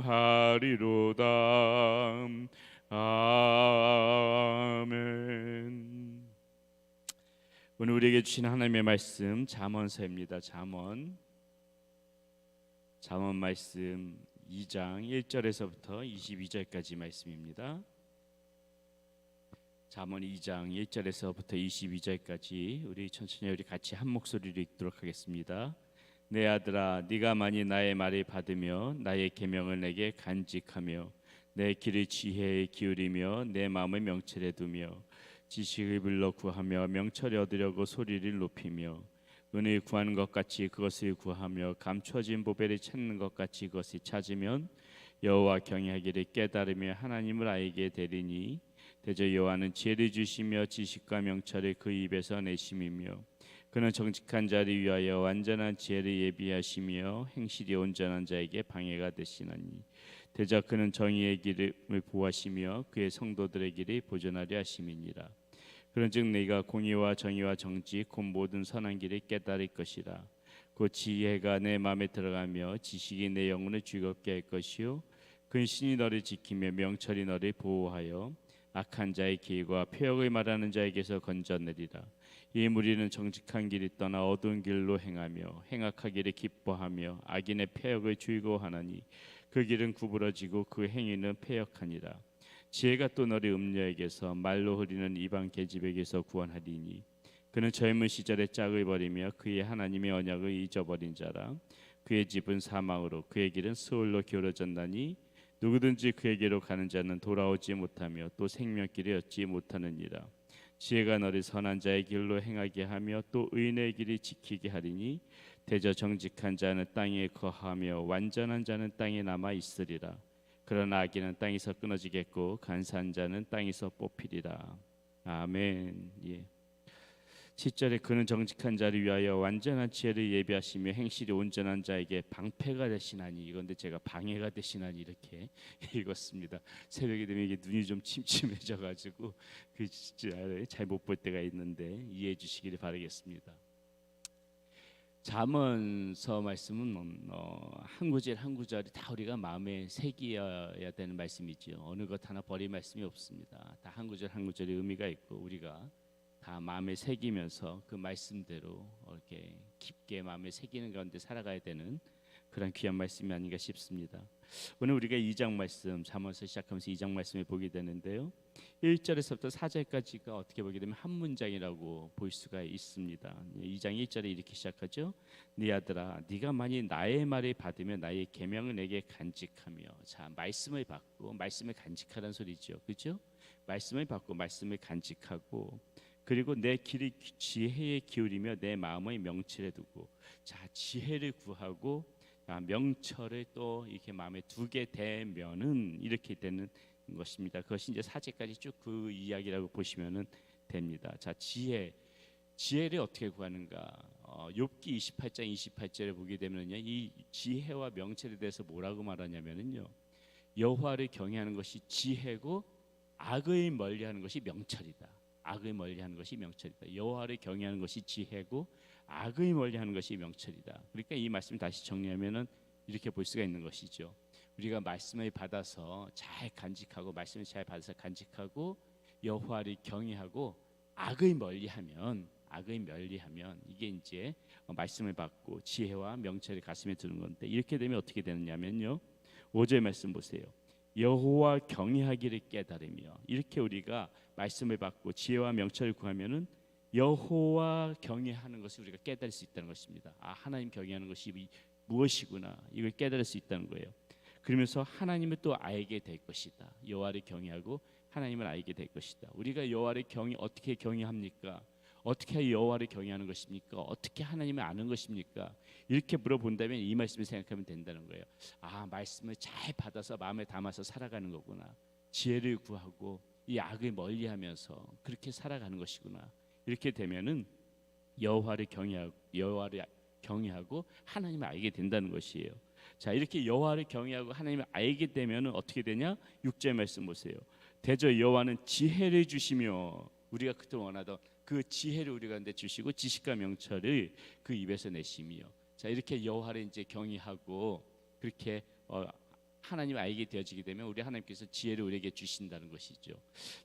구하리로다. 아멘. 오늘 우리에게 주신 하나님의 말씀 잠언서입니다. 잠언 말씀 2장 1절에서부터 22절까지 말씀입니다. 잠언 2장 1절에서부터 22절까지 우리 천천히 같이 한 목소리로 읽도록 하겠습니다. 내 아들아, 네가 많이 나의 말을 받으며 나의 계명을 내게 간직하며 내 길을 지혜에 기울이며 내 마음을 명철에 두며 지식을 불러 구하며 명철을 얻으려고 소리를 높이며 은을 구하는 것 같이 그것을 구하며 감춰진 보배를 찾는 것 같이 그것을 찾으면 여호와 경외하기를 깨달으며 하나님을 알게 되리니 대저 여호와는 지혜를 주시며 지식과 명철을 그 입에서 내심이며 그는 정직한 자를 위하여 완전한 지혜를 예비하시며 행실이 온전한 자에게 방해가 되시나니 대저 그는 정의의 길을 보호하시며 그의 성도들의 길을 보존하려 하심이니라. 그런즉 네가 공의와 정의와 정직 곧 모든 선한 길을 깨달을 것이라. 곧 지혜가 내 마음에 들어가며 지식이 내 영혼을 즐겁게 할 것이요 근신이 너를 지키며 명철이 너를 보호하여 악한 자의 길과 폐역을 말하는 자에게서 건져내리라. 이 무리는 정직한 길을 떠나 어두운 길로 행하며 행악하기를 기뻐하며 악인의 폐역을 즐거워하나니 그 길은 구부러지고 그 행위는 패역하니라. 지혜가 또 너를 음녀에게서 말로 흐리는 이방 계집에게서 구원하리니 그는 젊은 시절에 짝을 버리며 그의 하나님의 언약을 잊어버린 자라. 그의 집은 사망으로 그의 길은 스올로 기울어졌나니 누구든지 그에게로 가는 자는 돌아오지 못하며 또 생명길을 얻지 못하느니라. 지혜가 너를 선한 자의 길로 행하게 하며 또 의인의 길을 지키게 하리니 대저 정직한 자는 땅에 거하며 완전한 자는 땅에 남아 있으리라. 그러나 악인은 땅에서 끊어지겠고 간사한 자는 땅에서 뽑히리라. 아멘. 7절에 그는 정직한 자를 위하여 완전한 지혜를 예비하시며 행실이 온전한 자에게 방패가 되시나니, 이건데 제가 방해가 되시나니 이렇게 읽었습니다. 새벽이 되면 이게 눈이 좀 침침해져 가지고 그 잘 못 볼 때가 있는데 이해해 주시기를 바라겠습니다. 잠언서 말씀은 한 구절 한 구절이 다 우리가 마음에 새겨야 되는 말씀이죠. 어느 것 하나 버릴 말씀이 없습니다. 다 한 구절 한 구절의 의미가 있고 우리가 다 마음에 새기면서 그 말씀대로 이렇게 깊게 마음에 새기는 가운데 살아가야 되는 그런 귀한 말씀이 아닌가 싶습니다. 오늘 우리가 2장 말씀, 잠언서 시작하면서 2장 말씀을 보게 되는데요, 1절에서부터 4절까지가 어떻게 보게 되면 한 문장이라고 볼 수가 있습니다. 2장 1절에 이렇게 시작하죠. 네 아들아, 네가 만일 나의 말을 받으며 나의 계명을 내게 간직하며. 자, 말씀을 받고 말씀을 간직하라는 소리죠, 그렇죠? 말씀을 받고 말씀을 간직하고, 그리고 내 길을 지혜에 기울이며 내 마음의 명철에 두고. 자, 지혜를 구하고 명철을 또 이렇게 마음에 두게 되면은 이렇게 되는 것입니다. 그것이 이제 4절까지 쭉 그 이야기라고 보시면은 됩니다. 자, 지혜를 어떻게 구하는가? 욥기 28장 28절에 보게 되면요, 이 지혜와 명철에 대해서 뭐라고 말하냐면은요, 여호와를 경외하는 것이 지혜고 악을 멀리하는 것이 명철이다. 악을 멀리하는 것이 명철이다. 여호와를 경외하는 것이 지혜고 악을 멀리하는 것이 명철이다. 그러니까 이 말씀을 다시 정리하면은 이렇게 볼 수가 있는 것이죠. 우리가 말씀을 받아서 잘 간직하고, 말씀을 잘 받아서 간직하고 여호와를 경외하고 악을 멀리하면 이게 이제 말씀을 받고 지혜와 명철을 가슴에 두는 건데, 이렇게 되면 어떻게 되느냐면요, 5절 말씀 보세요. 여호와 경외하기를 깨달으며. 이렇게 우리가 말씀을 받고 지혜와 명철을 구하면은 여호와 경외하는 것을 우리가 깨달을 수 있다는 것입니다. 아, 하나님 경외하는 것이 무엇이구나, 이걸 깨달을 수 있다는 거예요. 그러면서 하나님을 또 알게 될 것이다. 여호와를 경외하고 하나님을 알게 될 것이다. 우리가 여호와를 어떻게 경외합니까? 어떻게 여호와를 경외하는 것입니까? 어떻게 하나님을 아는 것입니까? 이렇게 물어본다면 이 말씀을 생각하면 된다는 거예요. 아, 말씀을 잘 받아서 마음에 담아서 살아가는 거구나. 지혜를 구하고 이 악을 멀리하면서 그렇게 살아가는 것이구나. 이렇게 되면은 여호와를 경외하고 하나님을 알게 된다는 것이에요. 자, 이렇게 여호와를 경외하고 하나님을 알게 되면은 어떻게 되냐? 6절 말씀 보세요. 대저 여호와는 지혜를 주시며. 우리가 그토록 원하던 그 지혜를 우리 가운데 주시고 지식과 명철을 그 입에서 내시며. 자, 이렇게 여호와를 이제 경외하고 그렇게 하나님 알게 되어지게 되면 우리 하나님께서 지혜를 우리에게 주신다는 것이죠.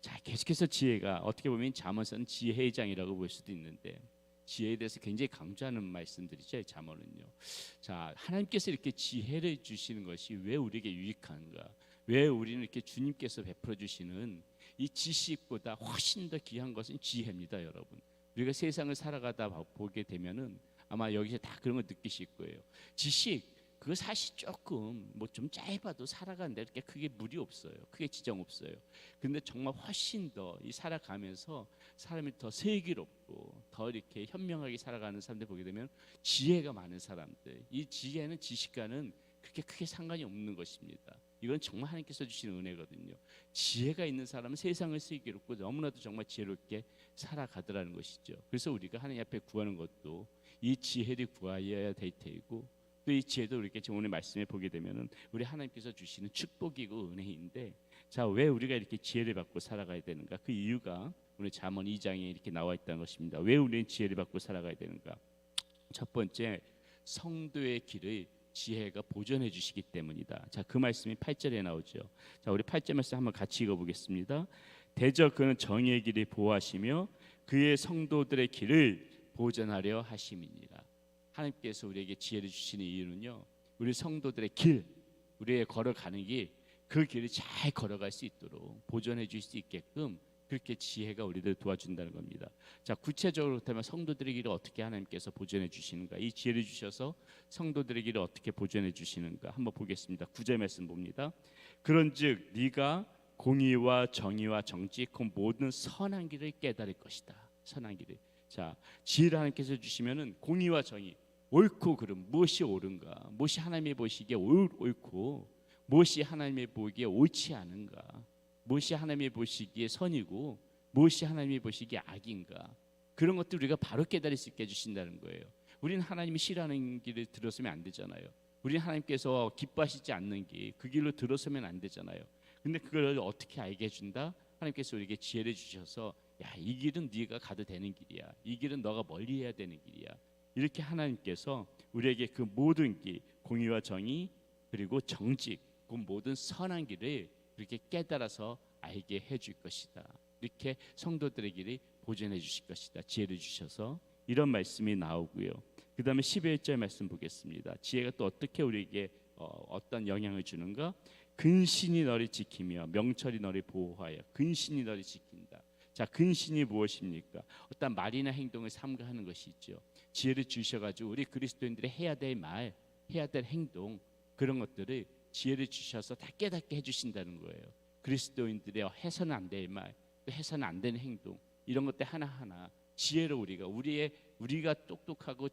자, 계속해서 지혜가 어떻게 보면 잠언서는 지혜의 장이라고 볼 수도 있는데 지혜에 대해서 굉장히 강조하는 말씀들이죠. 잠언은요. 자, 하나님께서 이렇게 지혜를 주시는 것이 왜 우리에게 유익한가? 왜 우리는 이렇게 주님께서 베풀어 주시는 이 지식보다 훨씬 더 귀한 것은 지혜입니다, 여러분. 우리가 세상을 살아가다 보게 되면은 아마 여기서 다 그런 걸 느끼실 거예요. 지식 그거 사실 조금 뭐 좀 짧아도 살아가는데 그렇게 크게 무리 없어요. 크게 지장 없어요. 근데 정말 훨씬 더 이 살아가면서 사람이 더 슬기롭고 더 이렇게 현명하게 살아가는 사람들 보게 되면 지혜가 많은 사람들. 이 지혜는 지식과는 그렇게 크게 상관이 없는 것입니다. 이건 정말 하나님께서 주시는 은혜거든요. 지혜가 있는 사람은 세상을 슬기롭고 너무나도 정말 지혜롭게 살아가더라는 것이죠. 그래서 우리가 하나님 앞에 구하는 것도 이 지혜를 구하여야 될 테이고 또 이 지혜도 이렇게 오늘 말씀에 보게 되면은 우리 하나님께서 주시는 축복이고 은혜인데, 자, 왜 우리가 이렇게 지혜를 받고 살아가야 되는가? 그 이유가 오늘 잠언 2장에 이렇게 나와 있다는 것입니다. 왜 우리는 지혜를 받고 살아가야 되는가? 첫 번째, 성도의 길을 지혜가 보존해 주시기 때문이다. 자, 그 말씀이 8절에 나오죠. 자, 우리 8절 말씀 한번 같이 읽어보겠습니다. 대저 그는 정의의 길을 보호하시며 그의 성도들의 길을 보존하려 하심이니라. 하나님께서 우리에게 지혜를 주시는 이유는요, 우리 성도들의 길, 우리의 걸어가는 길, 그 길을 잘 걸어갈 수 있도록 보존해 줄 수 있게끔 그렇게 지혜가 우리들 도와준다는 겁니다. 자, 구체적으로 그렇다면 성도들의 길을 어떻게 하나님께서 보존해 주시는가? 이 지혜를 주셔서 성도들의 길을 어떻게 보존해 주시는가? 한번 보겠습니다. 9절 말씀 봅니다. 그런즉 네가 공의와 정의와 정직 그 모든 선한 길을 깨달을 것이다. 선한 길을. 자, 지혜를 하나님께서 주시면은 공의와 정의, 옳고 그름, 무엇이 옳은가, 무엇이 하나님의 보시기에 옳고 무엇이 하나님의 보기에 옳지 않은가, 무엇이 하나님의 보시기에 선이고 무엇이 하나님의 보시기에 악인가, 그런 것들 우리가 바로 깨달을 수 있게 해주신다는 거예요. 우리는 하나님이 싫어하는 길을 들어서면 안 되잖아요. 우리는 하나님께서 기뻐하시지 않는 길, 그 길로 들어서면 안 되잖아요. 근데 그걸 어떻게 알게 해준다? 하나님께서 우리에게 지혜를 주셔서 야, 이 길은 네가 가도 되는 길이야. 이 길은 너가 멀리 해야 되는 길이야. 이렇게 하나님께서 우리에게 그 모든 길, 공의와 정의 그리고 정직, 그 모든 선한 길을 그렇게 깨달아서 알게 해줄 것이다. 이렇게 성도들의 길을 보존해 주실 것이다. 지혜를 주셔서 이런 말씀이 나오고요. 그 다음에 11절 말씀 보겠습니다. 지혜가 또 어떻게 우리에게 어떤 영향을 주는가? 근신이 너를 지키며 명철이 너를 보호하여. 근신이 너를 지킨다. 자, 근신이 무엇입니까? 어떤 말이나 행동을 삼가하는 것이 있죠. 지혜를 주셔가지고 우리 그리스도인들이 해야 될 말, 해야 될 행동, 그런 것들을 지혜를 주셔서 다 깨닫게 해주신다는 거예요. 그리스도인들의 해서는 안 될 말, 또 해서는 안 되는 행동, 이런 것들 하나하나 지혜로 우리가 똑똑하고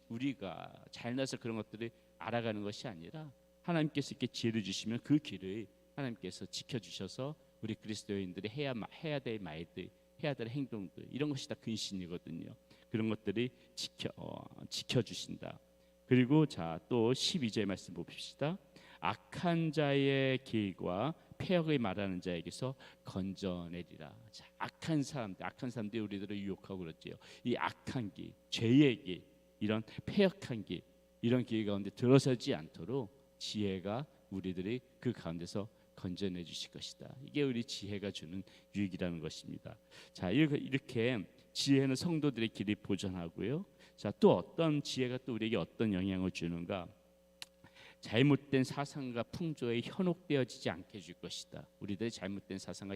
우리가 잘나서 그런 것들을 알아가는 것이 아니라 하나님께서 이렇게 지혜를 주시면 그 길을 하나님께서 지켜주셔서 우리 그리스도인들이 해야 될 말들, 해야 될 행동들, 이런 것이 다 근신이거든요. 그런 것들이 지켜주신다. 그리고 자, 또 12절 말씀 봅시다. 악한 자의 길과 폐역을 말하는 자에게서 건져내리라. 자, 악한 사람들이 우리들을 유혹하고 그러지요. 이 악한 길, 죄의 길, 이런 폐역한 길, 이런 길 가운데 들어서지 않도록 지혜가 우리들이 그 가운데서 건져내 주실 것이다. 이게 우리 지혜가 주는 유익이라는 것입니다. 자, 이렇게 지혜는 성도들의 길을 보존하고요. 자, 또 어떤 지혜가 또 우리에게 어떤 영향을 주는가? 잘못된 사상과 풍조에 현혹되어지지 않게 해줄 것이다. 우리들의 잘못된 사상과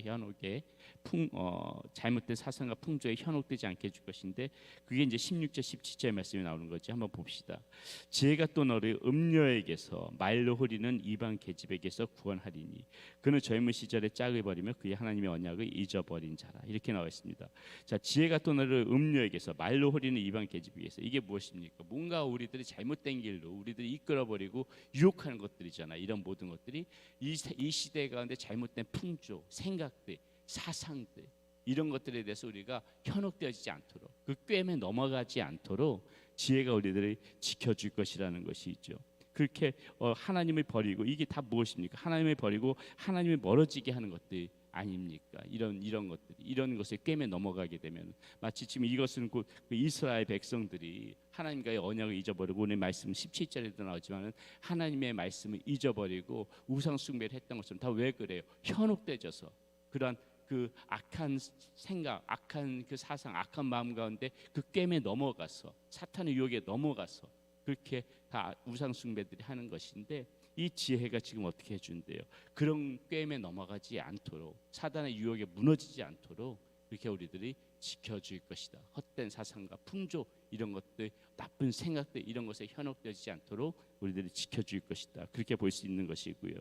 잘못된 사상과 풍조에 현혹되지 않게 해줄 것인데, 그게 이제 16절 17절 말씀이 나오는 거지. 한번 봅시다. 지혜가 또 너를 음녀에게서 말로 흐리는 이방 계집에게서 구원하리니 그는 젊은 시절에 짝을 버리며 그의 하나님의 언약을 잊어버린 자라. 이렇게 나와 있습니다. 자, 지혜가 또 너를 음녀에게서 말로 흐리는 이방 계집에게서, 이게 무엇입니까? 뭔가 우리들이 잘못된 길로 우리들이 이끌어버리고 유혹하는 것들이잖아. 이런 모든 것들이 이 시대 가운데 잘못된 풍조, 생각들, 사상들, 이런 것들에 대해서 우리가 현혹되어지지 않도록, 그 꿰매 넘어가지 않도록 지혜가 우리들을 지켜줄 것이라는 것이 있죠. 그렇게 하나님을 버리고, 이게 다 무엇입니까? 하나님을 버리고 하나님을 멀어지게 하는 것들 아닙니까? 이런 것들이 이런 것에 꿰매 넘어가게 되면 마치 지금 이것은 곧 그 이스라엘 백성들이 하나님과의 언약을 잊어버리고 오늘 말씀 17절에도 나오지만은 하나님의 말씀을 잊어버리고 우상 숭배를 했던 것처럼 다 왜 그래요? 현혹되져서 그러한 그 악한 생각, 악한 그 사상, 악한 마음 가운데 그 꿰매 넘어가서 사탄의 유혹에 넘어가서 그렇게 다 우상 숭배들이 하는 것인데 이 지혜가 지금 어떻게 해준대요? 그런 꿰매 넘어가지 않도록 사단의 유혹에 무너지지 않도록 이렇게 우리들이 지켜줄 것이다. 헛된 사상과 풍조 이런 것들, 나쁜 생각들 이런 것에 현혹되지 않도록 우리들이 지켜줄 것이다. 그렇게 볼 수 있는 것이고요.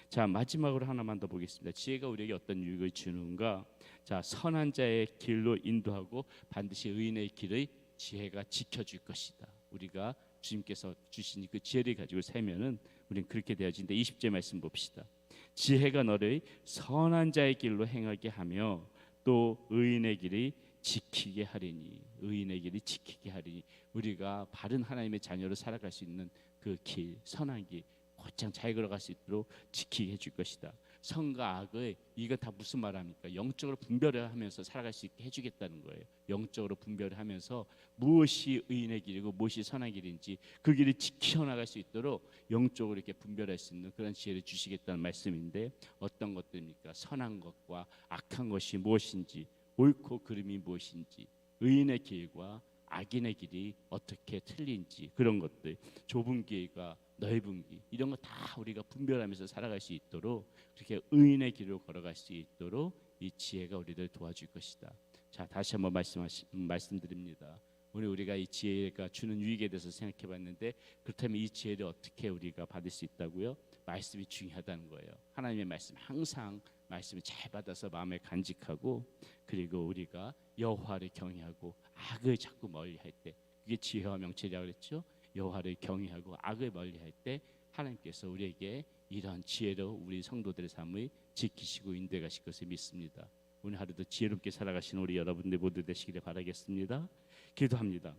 자, 마지막으로 하나만 더 보겠습니다. 지혜가 우리에게 어떤 유익을 주는가? 자, 선한 자의 길로 인도하고 반드시 의인의 길을 지혜가 지켜줄 것이다. 우리가 주님께서 주신 그 지혜를 가지고 살면은 우리는 그렇게 되어진다. 20절 말씀 봅시다. 지혜가 너를 선한 자의 길로 행하게 하며 또 의인의 길이 지키게 하리니, 의인의 길이 지키게 하리니, 우리가 바른 하나님의 자녀로 살아갈 수 있는 그 길, 선한 길 곧장 잘 걸어갈 수 있도록 지키게 해줄 것이다. 선과 악을, 이거 다 무슨 말합니까? 영적으로 분별을 하면서 살아갈 수 있게 해주겠다는 거예요. 영적으로 분별을 하면서 무엇이 의인의 길이고 무엇이 선한 길인지 그 길을 지켜나갈 수 있도록 영적으로 이렇게 분별할 수 있는 그런 지혜를 주시겠다는 말씀인데, 어떤 것들입니까? 선한 것과 악한 것이 무엇인지, 옳고 그름이 무엇인지, 의인의 길과 악인의 길이 어떻게 틀린지, 그런 것들, 좁은 길과 넓은 길, 이런 거 다 우리가 분별하면서 살아갈 수 있도록, 그렇게 의인의 길로 걸어갈 수 있도록 이 지혜가 우리를 도와줄 것이다. 자, 다시 한번 말씀드립니다. 오늘 우리가 이 지혜가 주는 유익에 대해서 생각해봤는데, 그렇다면 이 지혜를 어떻게 우리가 받을 수 있다고요? 말씀이 중요하다는 거예요. 하나님의 말씀, 항상 말씀을 잘 받아서 마음에 간직하고, 그리고 우리가 여호와를 경외하고 악을 자꾸 멀리할 때, 그게 지혜와 명철이라고 그랬죠. 여호와를 경외하고 악을 멀리할 때 하나님께서 우리에게 이러한 지혜로 우리 성도들의 삶을 지키시고 인도해 가실 것을 믿습니다. 오늘 하루도 지혜롭게 살아가시는 우리 여러분들 모두 되시기를 바라겠습니다. 기도합니다.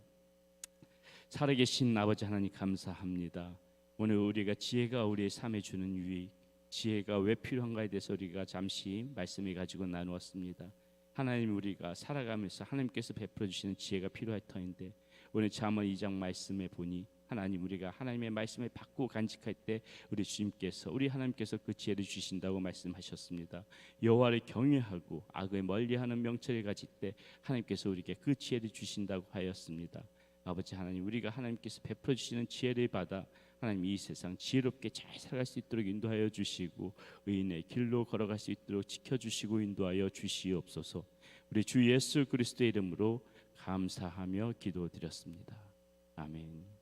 살아계신 아버지 하나님, 감사합니다. 오늘 우리가 지혜가 우리의 삶에 주는 유익, 지혜가 왜 필요한가에 대해서 우리가 잠시 말씀을 가지고 나누었습니다. 하나님, 우리가 살아가면서 하나님께서 베풀어 주시는 지혜가 필요할 터인데, 오늘 잠언 2장 말씀에 보니 하나님, 우리가 하나님의 말씀을 받고 간직할 때 우리 주님께서, 우리 하나님께서 그 지혜를 주신다고 말씀하셨습니다. 여호와를 경외하고 악을 멀리하는 명철을 가질 때 하나님께서 우리에게 그 지혜를 주신다고 하였습니다. 아버지 하나님, 우리가 하나님께서 베풀어 주시는 지혜를 받아 하나님 이 세상 지혜롭게 잘 살아갈 수 있도록 인도하여 주시고, 의인의 길로 걸어갈 수 있도록 지켜주시고 인도하여 주시옵소서. 우리 주 예수 그리스도의 이름으로 감사하며 기도드렸습니다. 아멘.